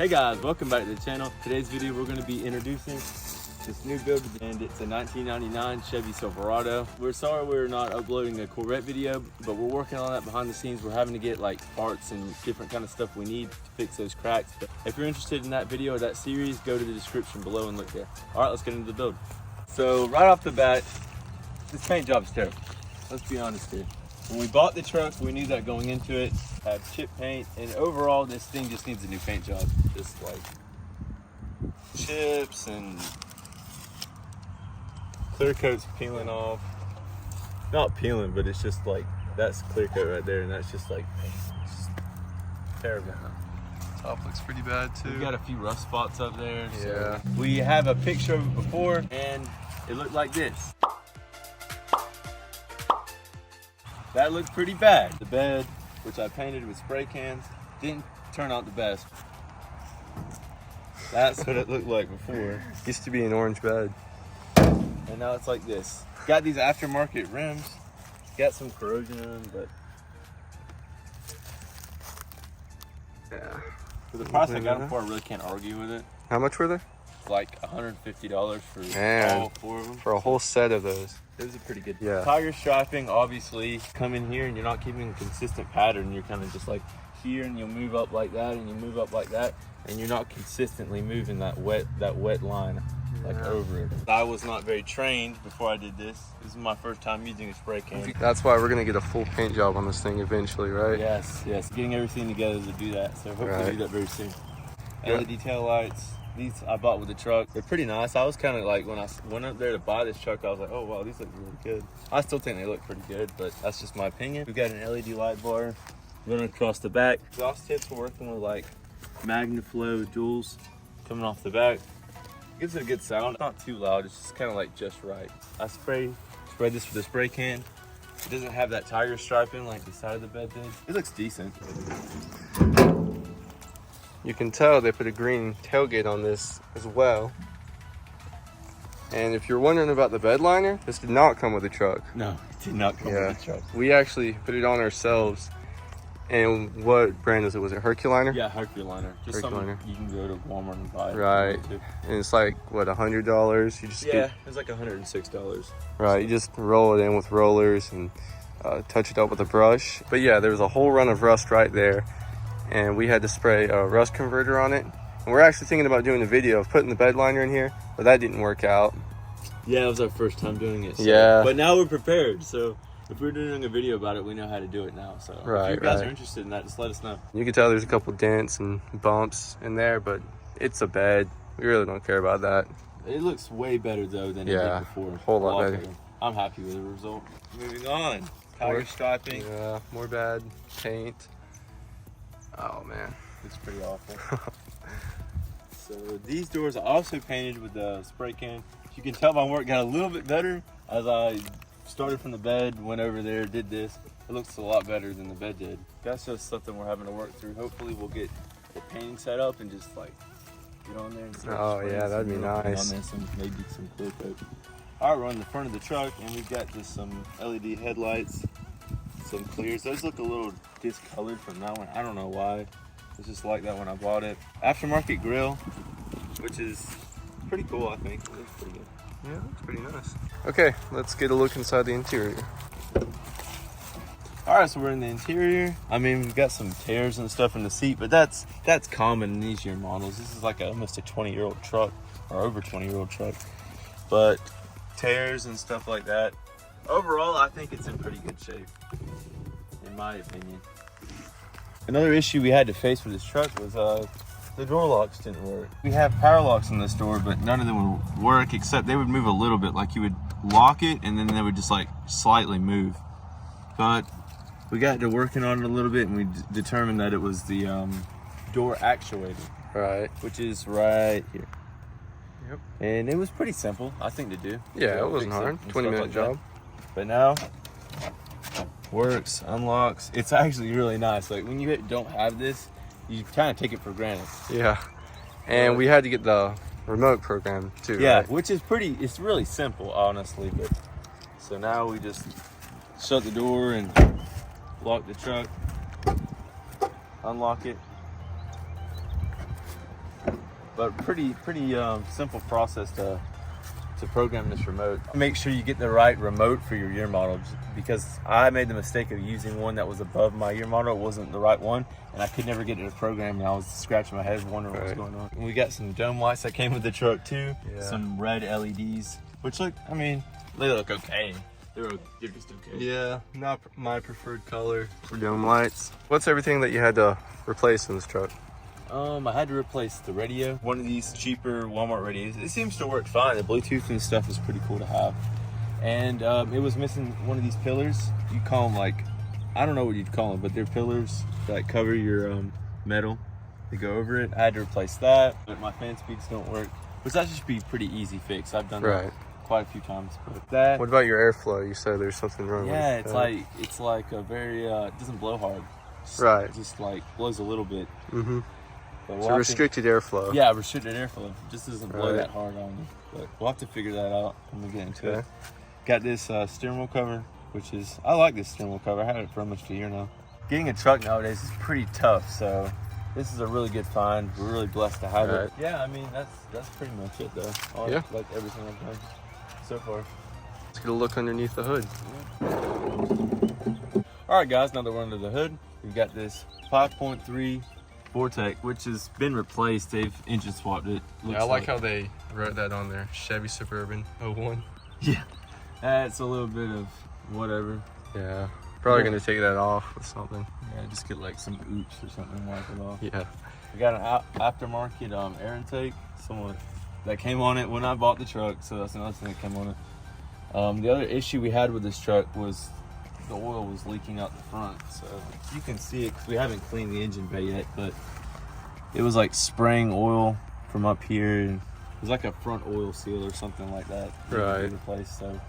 Hey guys, welcome back to the channel. Today's video we're going to be introducing this new build, and it's a 1999 Chevy Silverado. We're sorry we're not uploading a Corvette video, but we're working on that behind the scenes. We're having to get like parts and different kind of stuff we need to fix those cracks. But if you're interested in that video or that series, go to the description below and look there. All right, let's get into the build. So right off the bat, this paint job is terrible. Let's be honest here. When we bought the truck, we knew that going into it, had chip paint, and overall this thing just needs a new paint job. Just like chips and clear coat's peeling off. Not peeling, but it's just like, that's clear coat right there, and that's just like paint. It's just terrible. Top looks pretty bad too. We got a few rough spots up there. So yeah. We have a picture of it before, and it looked like this. That looked pretty bad. The bed, which I painted with spray cans, didn't turn out the best. That's what it looked like before. Used to be an orange bed. And now it's like this. Got these aftermarket rims. Got some corrosion in them, but yeah. for the price I got them for, I really can't argue with it. How much were they? Like $150 for all four of them. For a whole set of those. It was a pretty good. Yeah. Tire striping, obviously, come in here and you're not keeping a consistent pattern. You're kind of just like here, and you'll move up like that, and you move up like that, and you're not consistently moving that wet line like over it. I was not very trained before I did this. This is my first time using a spray can. That's why we're gonna get a full paint job on this thing eventually, right? Yes, getting everything together to do that. So hopefully do that very soon. LED tail lights. These I bought with the truck. They're pretty nice. I was kind of like, when I went up there to buy this truck, I was like, oh wow, these look really good. I still think they look pretty good, but that's just my opinion. We've got an LED light bar running across the back. Exhaust tips, we're working with like MagnaFlow jewels coming off the back. Gives it a good sound. It's not too loud, it's just kind of like just right. I sprayed this with a spray can. It doesn't have that tiger striping like the side of the bed did. It looks decent. You can tell they put a green tailgate on this as well. And if you're wondering about the bed liner, this did not come with the truck. No, it did not come with the truck. We actually put it on ourselves. And what brand is it? Was it Herculiner? Yeah, Herculiner. Just something you can go to Walmart and buy. Right. And it's like, what, $100? You just it's like $106. Right, you just roll it in with rollers and touch it up with a brush. But yeah, there was a whole run of rust right there. And we had to spray a rust converter on it. And we're actually thinking about doing a video of putting the bed liner in here, but that didn't work out. Yeah, it was our first time doing it. So. Yeah. But now we're prepared. So if we're doing a video about it, we know how to do it now. So if you guys are interested in that, just let us know. You can tell there's a couple dents and bumps in there, but it's a bed. We really don't care about that. It looks way better though than it did before. A whole lot better. I'm happy with the result. Moving on. Tire striping. Yeah, more bad paint. Oh man, it's pretty awful. So these doors are also painted with the spray can. You can tell my work got a little bit better as I started from the bed, went over there, did this. It looks a lot better than the bed did. That's just something we're having to work through. Hopefully we'll get the painting set up and just like get on there and start that'd be nice. On this and maybe some clear coat. All right, we're on the front of the truck and we've got just some LED headlights. Some clears. Those look a little discolored from that one. I don't know why. It's just like that when I bought it. Aftermarket grill, which is pretty cool, I think. It looks pretty good. Yeah, it looks pretty nice. Okay, let's get a look inside the interior. All right, so we're in the interior. I mean, we've got some tears and stuff in the seat, but that's common in these year models. This is like almost a 20-year-old truck, or over 20-year-old truck. But tears and stuff like that. Overall, I think it's in pretty good shape, in my opinion. Another issue we had to face with this truck was the door locks didn't work. We have power locks on this door, but none of them would work, except they would move a little bit. Like you would lock it, and then they would just like slightly move. But we got to working on it a little bit, and we determined that it was the door actuator. Right. Which is right here. Yep. And it was pretty simple, I think, to do. Yeah, it wasn't hard. 20-minute job. But now, works, unlocks. It's actually really nice. Like when you don't have this, you kind of take it for granted. Yeah. And we had to get the remote program too. Yeah, right? which is it's really simple, honestly. But so now we just shut the door and lock the truck, unlock it, but pretty simple process to program this remote. Make sure you get the right remote for your year model, because I made the mistake of using one that was above my year model. It wasn't the right one, and I could never get it to program, and I was scratching my head wondering what was going on. And we got some dome lights that came with the truck too. Yeah. Some red LEDs, which look, I mean, they look okay. They're just okay. Yeah, not my preferred color for dome lights. What's everything that you had to replace in this truck? I had to replace the radio. One of these cheaper Walmart radios. It seems to work fine. The Bluetooth and stuff is pretty cool to have. And it was missing one of these pillars. You call them like, I don't know what you'd call them, but they're pillars that cover your metal. They go over it. I had to replace that. But my fan speeds don't work, which that should be pretty easy fix. I've done that quite a few times. But that. What about your airflow? You said there's something wrong with it. Yeah, it's like a very it doesn't blow hard. Just like blows a little bit. Mm-hmm. So restricted airflow. Yeah, restricted airflow. It just doesn't blow that hard on you. But we'll have to figure that out when we get into it. Got this steering wheel cover, which is, I like this steering wheel cover. I had it for almost a year now. Getting a truck nowadays is pretty tough, so this is a really good find. We're really blessed to have it. Yeah, I mean, that's pretty much it though. I like everything I've done so far. Let's get a look underneath the hood. Yeah. All right, guys, now that we're under the hood, we've got this 5.3 Vortec, which has been replaced. They've engine swapped it. Yeah, I like how they wrote that on there. Chevy Suburban 01. Yeah, that's a little bit of whatever. Yeah, probably gonna take that off with something. Yeah, just get like some oops or something and wipe it off. Yeah. We got an aftermarket air intake. Someone that came on it when I bought the truck, so that's another thing that came on it. The other issue we had with this truck was the oil was leaking out the front, so you can see it because we haven't cleaned the engine bay yet, but it was like spraying oil from up here, and it was like a front oil seal or something like that. Replaced, so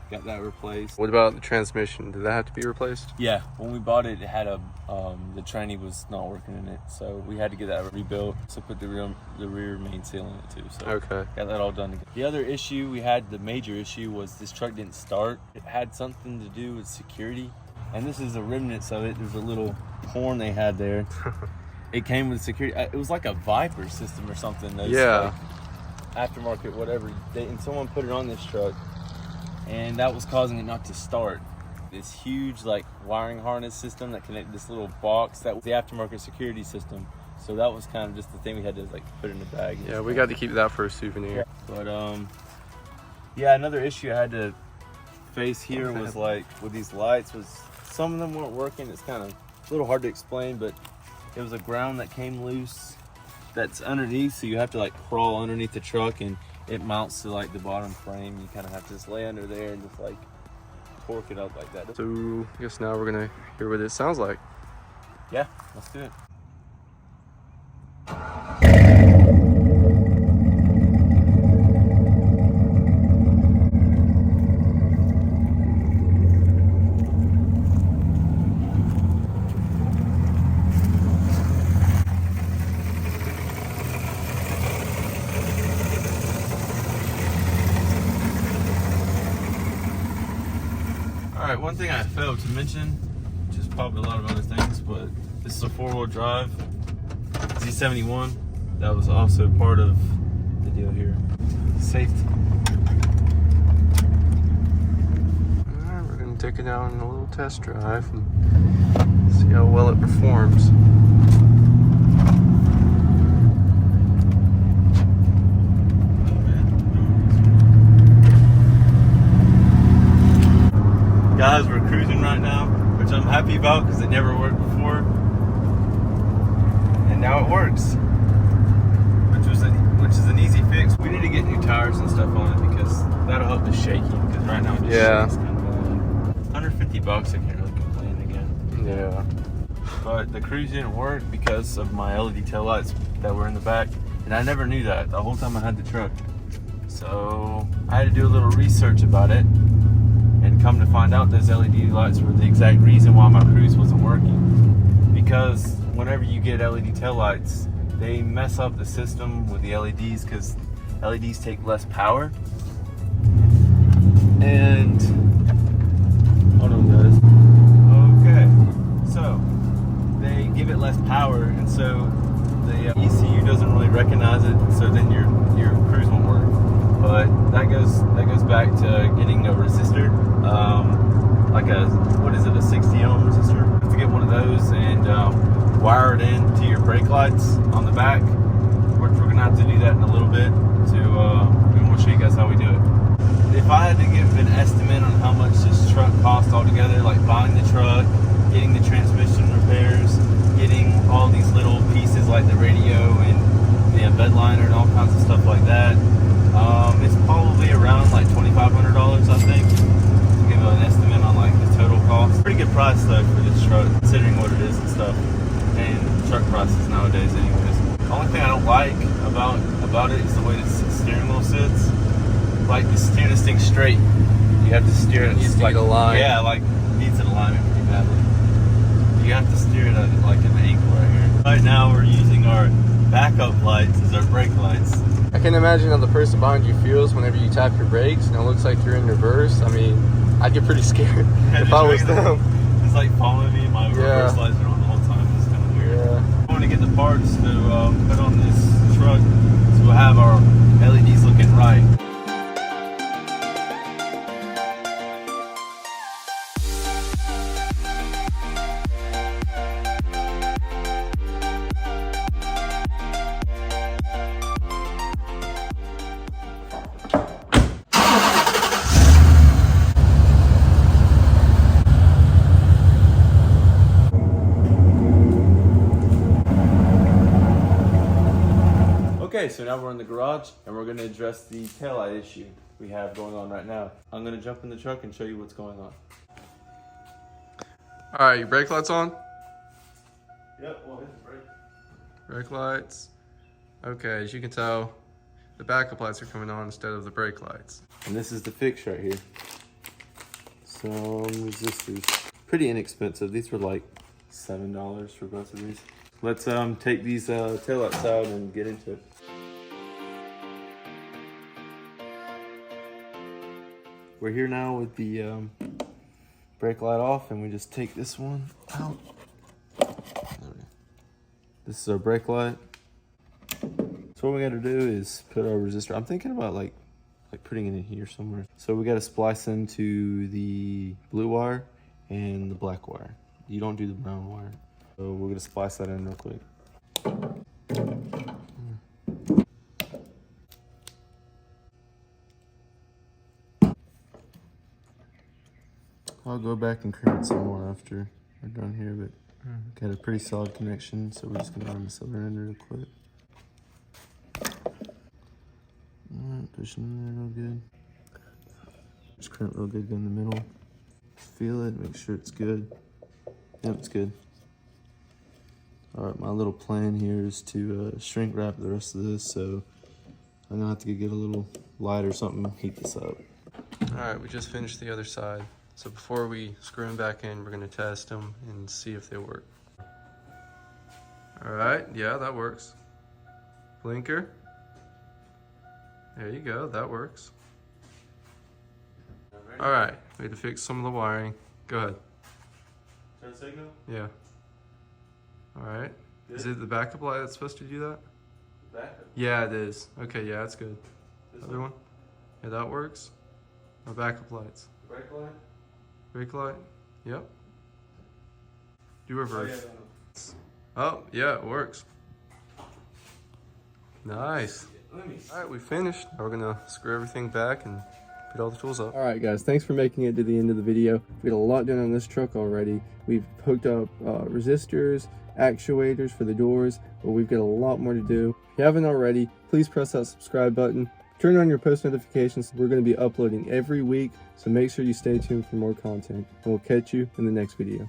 got that replaced. What about the transmission? Did that have to be replaced? Yeah, when we bought it, it had the tranny was not working in it, so we had to get that rebuilt. So put the rear main seal in it too. So got that all done again. The other issue we had, the major issue, was this truck didn't start. It had something to do with security, and this is the remnants of it. There's a little horn they had there. It came with security. It was like a Viper system or something. Like aftermarket, whatever. And someone put it on this truck, and that was causing it not to start. This huge like wiring harness system that connected this little box, that was the aftermarket security system. So that was kind of just the thing we had to like put in the bag. Yeah, we got to keep that for a souvenir. But yeah, another issue I had to face here was like with these lights was some of them weren't working. It's kind of a little hard to explain, but it was a ground that came loose that's underneath, so you have to like crawl underneath the truck, and it mounts to like the bottom frame. You kind of have to just lay under there and just like torque it up like that. So I guess now we're gonna hear what it sounds like. Yeah, let's do it. Alright, one thing I failed to mention, which is probably a lot of other things, but this is a 4-wheel drive Z71. That was also part of the deal here. Safety. Alright, we're going to take it out on a little test drive and see how well it performs. Guys, we're cruising right now, which I'm happy about because it never worked before, and now it works, which is an easy fix. We need to get new tires and stuff on it because that'll help the shaking. Because right now it just shakes kind of bad. $150, I can't really complain again. Yeah. But the cruise didn't work because of my LED taillights that were in the back, and I never knew that the whole time I had the truck. So I had to do a little research about it. And come to find out, those LED lights were the exact reason why my cruise wasn't working. Because whenever you get LED taillights, they mess up the system with the LEDs because LEDs take less power. And, hold on guys. Okay, so they give it less power, and so the the ECU doesn't really recognize it, so then your cruise won't work. But that goes back to getting a resistor, like a, what is it, a 60 ohm resistor. You have to get one of those and wire it in to your brake lights on the back. We're gonna have to do that in a little bit. And we'll show you guys how we do it. If I had to give an estimate on how much this truck cost altogether, like buying the truck, getting the transmission repairs, getting all these little pieces like the radio and the bed liner and all kinds of stuff like that, it's probably around like $2,500, I think, to give an estimate on like the total cost. Pretty good price though for this truck, considering what it is and stuff, and truck prices nowadays anyways. The only thing I don't like about it is the way the steering wheel sits. Like to steer this thing straight, you have to steer it. Needs to like get aligned. Yeah, like needs an alignment pretty badly. You have to steer it at like an angle right here. Right now we're using our backup lights as our brake lights. I can imagine how the person behind you feels whenever you tap your brakes and it looks like you're in reverse. I mean, I'd get pretty scared if I was them. It's like following me. My reverse lights are on the whole time. It's kind of weird. Yeah. I want to get the parts to put on this truck so we'll have our LEDs looking right. Okay, so now we're in the garage and we're going to address the taillight issue we have going on right now. I'm going to jump in the truck and show you what's going on. All right, your brake lights on? Yep, well, hit the brake. Brake lights. Okay, as you can tell, the backup lights are coming on instead of the brake lights. And this is the fix right here. Some resistors. Pretty inexpensive. These were like $7 for both of these. Let's take these taillights out and get into it. We're here now with the brake light off, and we just take this one out. This is our brake light. So what we got to do is put our resistor. I'm thinking about like putting it in here somewhere. So we got to splice into the blue wire and the black wire. You don't do the brown wire. So we're gonna splice that in real quick. I'll go back and crank some more after we're done here, but got a pretty solid connection, so we're just gonna run this other end real quick. Alright, pushing in there real good. Just crank real good in the middle. Feel it, make sure it's good. Yep, it's good. Alright, my little plan here is to shrink wrap the rest of this, so I'm gonna have to get a little light or something, heat this up. Alright, we just finished the other side. So before we screw them back in, we're gonna test them and see if they work. Alright, yeah, that works. Blinker. There you go, that works. Alright, we had to fix some of the wiring. Go ahead. Turn signal? Yeah. Alright. Is it the backup light that's supposed to do that? Backup? Yeah, it is. Okay, yeah, that's good. This Other one? Yeah, that works. No backup lights. Brake light? Brake light? Yep. Do reverse. Oh, Oh, yeah, it works. Nice. Alright, we finished. Now we're gonna screw everything back and put all the tools up. Alright guys, thanks for making it to the end of the video. We got a lot done on this truck already. We've hooked up resistors, actuators for the doors, but we've got a lot more to do. If you haven't already, please press that subscribe button. Turn on your post notifications. We're going to be uploading every week, so make sure you stay tuned for more content. And we'll catch you in the next video.